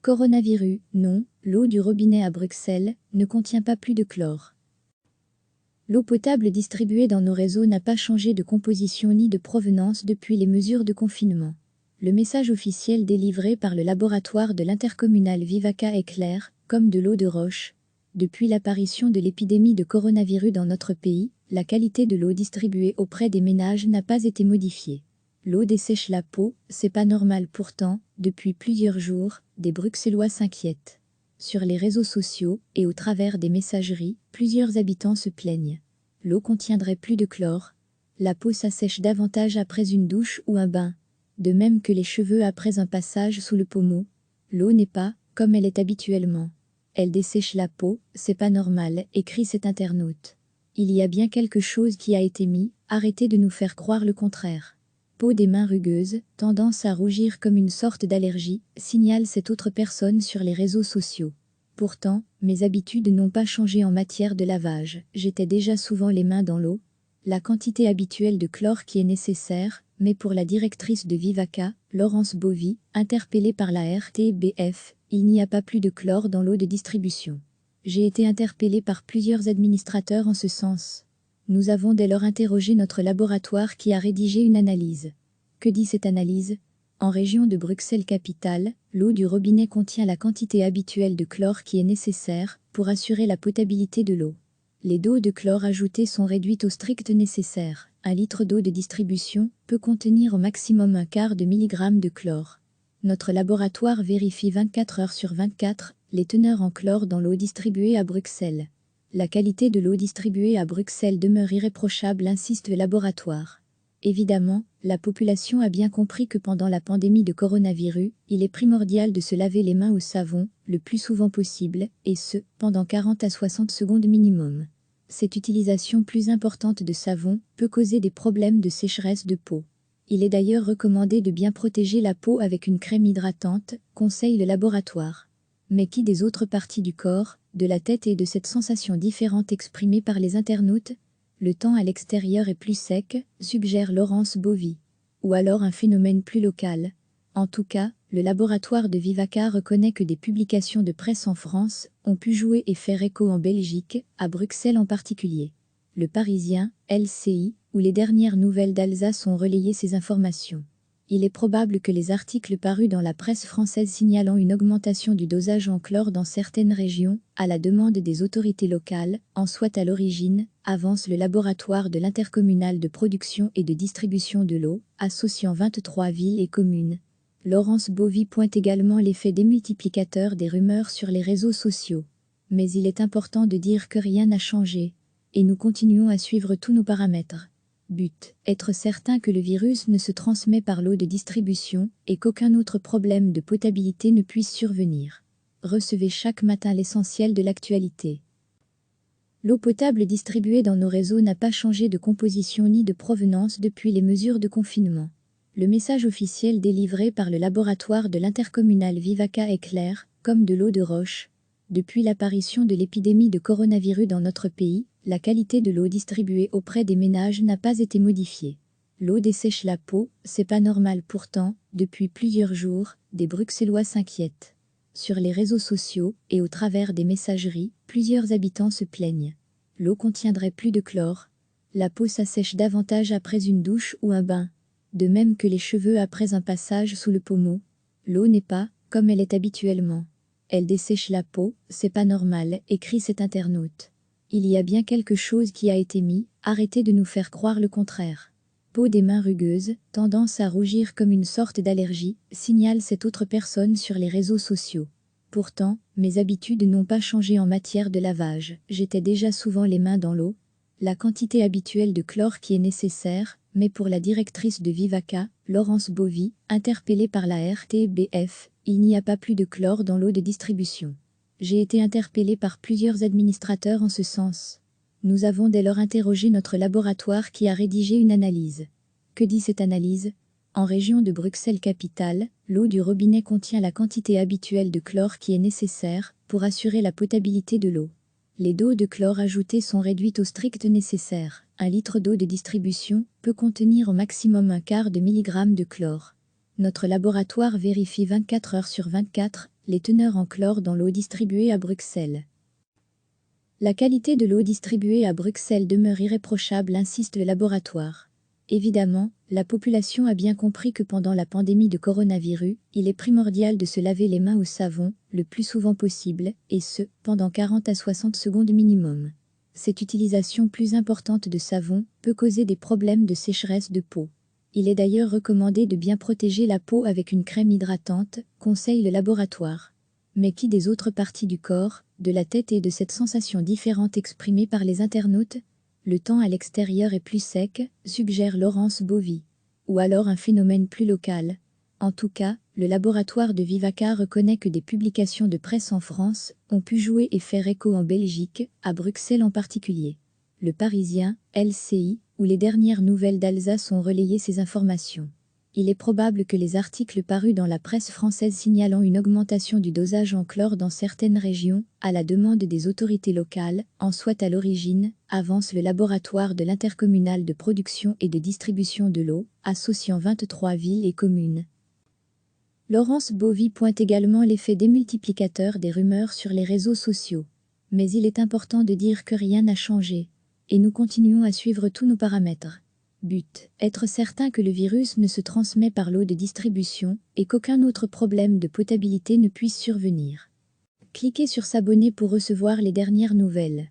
Coronavirus, non, l'eau du robinet à Bruxelles ne contient pas plus de chlore. L'eau potable distribuée dans nos réseaux n'a pas changé de composition ni de provenance depuis les mesures de confinement. Le message officiel délivré par le laboratoire de l'intercommunal Vivaca est clair, comme de l'eau de roche. Depuis l'apparition de l'épidémie de coronavirus dans notre pays, la qualité de l'eau distribuée auprès des ménages n'a pas été modifiée. L'eau dessèche la peau, c'est pas normal pourtant, depuis plusieurs jours, des Bruxellois s'inquiètent. Sur les réseaux sociaux et au travers des messageries, plusieurs habitants se plaignent. L'eau contiendrait plus de chlore. La peau s'assèche davantage après une douche ou un bain. De même que les cheveux après un passage sous le pommeau. L'eau n'est pas, comme elle est habituellement. Elle dessèche la peau, c'est pas normal, écrit cet internaute. Il y a bien quelque chose qui a été mis, arrêtez de nous faire croire le contraire. Peau des mains rugueuses, tendance à rougir comme une sorte d'allergie, signale cette autre personne sur les réseaux sociaux. Pourtant, mes habitudes n'ont pas changé en matière de lavage, j'étais déjà souvent les mains dans l'eau. La quantité habituelle de chlore qui est nécessaire, mais pour la directrice de Vivaca, Laurence Bovy, interpellée par la RTBF, il n'y a pas plus de chlore dans l'eau de distribution. J'ai été interpellée par plusieurs administrateurs en ce sens. Nous avons dès lors interrogé notre laboratoire qui a rédigé une analyse. Que dit cette analyse ? En région de Bruxelles-Capitale, l'eau du robinet contient la quantité habituelle de chlore qui est nécessaire pour assurer la potabilité de l'eau. Les doses de chlore ajoutées sont réduites au strict nécessaire. 1 litre d'eau de distribution peut contenir au maximum 1/4 de milligramme de chlore. Notre laboratoire vérifie 24 heures sur 24 les teneurs en chlore dans l'eau distribuée à Bruxelles. La qualité de l'eau distribuée à Bruxelles demeure irréprochable, insiste le laboratoire. Évidemment, la population a bien compris que pendant la pandémie de coronavirus, il est primordial de se laver les mains au savon, le plus souvent possible, et ce, pendant 40 à 60 secondes minimum. Cette utilisation plus importante de savon peut causer des problèmes de sécheresse de peau. Il est d'ailleurs recommandé de bien protéger la peau avec une crème hydratante, conseille le laboratoire. Mais qui des autres parties du corps, de la tête et de cette sensation différente exprimée par les internautes ? Le temps à l'extérieur est plus sec, suggère Laurence Bovy. Ou alors un phénomène plus local. En tout cas, le laboratoire de Vivaca reconnaît que des publications de presse en France ont pu jouer et faire écho en Belgique, à Bruxelles en particulier. Le Parisien, LCI, ou les dernières nouvelles d'Alsace ont relayé ces informations. Il est probable que les articles parus dans la presse française signalant une augmentation du dosage en chlore dans certaines régions, à la demande des autorités locales, en soient à l'origine, avance le laboratoire de l'intercommunal de production et de distribution de l'eau, associant 23 villes et communes. Laurence Bovy pointe également l'effet démultiplicateur des rumeurs sur les réseaux sociaux. Mais il est important de dire que rien n'a changé. Et nous continuons à suivre tous nos paramètres. But, être certain que le virus ne se transmet par l'eau de distribution et qu'aucun autre problème de potabilité ne puisse survenir. Recevez chaque matin l'essentiel de l'actualité. L'eau potable distribuée dans nos réseaux n'a pas changé de composition ni de provenance depuis les mesures de confinement. Le message officiel délivré par le laboratoire de l'intercommunal Vivaca est clair, comme de l'eau de roche. Depuis l'apparition de l'épidémie de coronavirus dans notre pays, la qualité de l'eau distribuée auprès des ménages n'a pas été modifiée. L'eau dessèche la peau, c'est pas normal pourtant, depuis plusieurs jours, des Bruxellois s'inquiètent. Sur les réseaux sociaux et au travers des messageries, plusieurs habitants se plaignent. L'eau contiendrait plus de chlore. La peau s'assèche davantage après une douche ou un bain. De même que les cheveux après un passage sous le pommeau. L'eau n'est pas, comme elle est habituellement. Elle dessèche la peau, c'est pas normal, écrit cet internaute. Il y a bien quelque chose qui a été mis, arrêtez de nous faire croire le contraire. Peau des mains rugueuses, tendance à rougir comme une sorte d'allergie, signale cette autre personne sur les réseaux sociaux. Pourtant, mes habitudes n'ont pas changé en matière de lavage, j'étais déjà souvent les mains dans l'eau. La quantité habituelle de chlore qui est nécessaire, mais pour la directrice de Vivaca, Laurence Bovy, interpellée par la RTBF, il n'y a pas plus de chlore dans l'eau de distribution. J'ai été interpellée par plusieurs administrateurs en ce sens. Nous avons dès lors interrogé notre laboratoire qui a rédigé une analyse. Que dit cette analyse ? En région de Bruxelles-Capitale, l'eau du robinet contient la quantité habituelle de chlore qui est nécessaire pour assurer la potabilité de l'eau. Les doses de chlore ajoutées sont réduites au strict nécessaire. 1 litre d'eau de distribution peut contenir au maximum 1/4 de milligramme de chlore. Notre laboratoire vérifie 24 heures sur 24 les teneurs en chlore dans l'eau distribuée à Bruxelles. La qualité de l'eau distribuée à Bruxelles demeure irréprochable, insiste le laboratoire. Évidemment, la population a bien compris que pendant la pandémie de coronavirus, il est primordial de se laver les mains au savon, le plus souvent possible, et ce, pendant 40 à 60 secondes minimum. Cette utilisation plus importante de savon peut causer des problèmes de sécheresse de peau. Il est d'ailleurs recommandé de bien protéger la peau avec une crème hydratante, conseille le laboratoire. Mais qui des autres parties du corps, de la tête et de cette sensation différente exprimée par les internautes? Le temps à l'extérieur est plus sec, suggère Laurence Bovy. Ou alors un phénomène plus local. En tout cas, le laboratoire de Vivaca reconnaît que des publications de presse en France ont pu jouer et faire écho en Belgique, à Bruxelles en particulier. Le Parisien, LCI, où les dernières nouvelles d'Alsace ont relayé ces informations. Il est probable que les articles parus dans la presse française signalant une augmentation du dosage en chlore dans certaines régions, à la demande des autorités locales, en soient à l'origine, avance le laboratoire de l'intercommunal de production et de distribution de l'eau, associant 23 villes et communes. Laurence Bovy pointe également l'effet démultiplicateur des rumeurs sur les réseaux sociaux. Mais il est important de dire que rien n'a changé. Et nous continuons à suivre tous nos paramètres. But, être certain que le virus ne se transmet par l'eau de distribution et qu'aucun autre problème de potabilité ne puisse survenir. Cliquez sur s'abonner pour recevoir les dernières nouvelles.